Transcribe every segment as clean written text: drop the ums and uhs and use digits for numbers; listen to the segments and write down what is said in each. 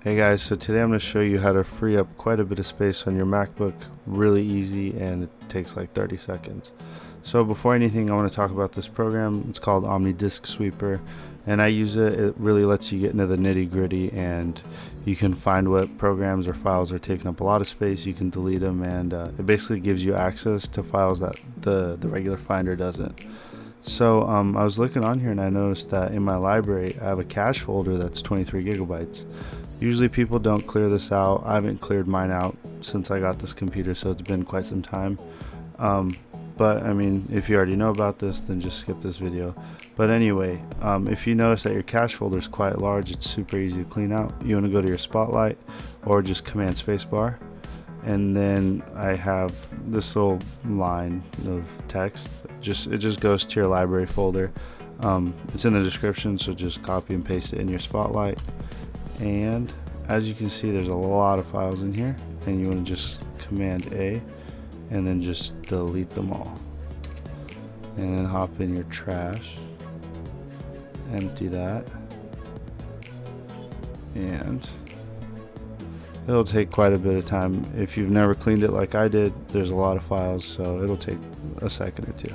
Hey guys, so today I'm going to show you how to free up quite a bit of space on your MacBook really easy, and it takes like 30 seconds. So before anything, I want to talk about this program. It's called Omni Disk Sweeper, and I use it. It really lets you get into the nitty gritty, and you can find what programs or files are taking up a lot of space. You can delete them, and it basically gives you access to files that the regular Finder doesn't. So I was looking on here and I noticed that in my library I have a cache folder that's 23 gigabytes. Usually people don't clear this out. I haven't cleared mine out since I got this computer, so it's been quite some time. But I mean, if you already know about this, then just skip this video. But anyway, if you notice that your cache folder is quite large, it's super easy to clean out. You want to go to your Spotlight or just Command Spacebar, and then I have this little line of text. It just goes to your library folder. It's in the description, so just copy and paste it in your Spotlight. And as you can see, there's a lot of files in here, and you want to just Command A and then just delete them all, and then hop in your trash, empty that, and it'll take quite a bit of time. If you've never cleaned it like I did, there's a lot of files, so it'll take a second or two.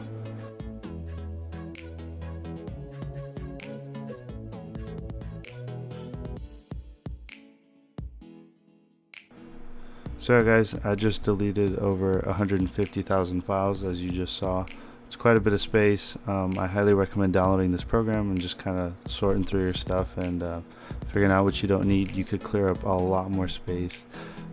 So yeah guys, I just deleted over 150,000 files, as you just saw. It's quite a bit of space. I highly recommend downloading this program and just kind of sorting through your stuff and figuring out what you don't need. You could clear up a lot more space.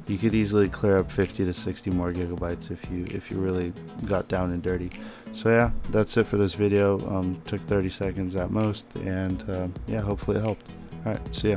You could easily clear up 50 to 60 more gigabytes if you really got down and dirty. So yeah, that's it for this video. Took 30 seconds at most, and yeah, hopefully it helped. Alright, see ya.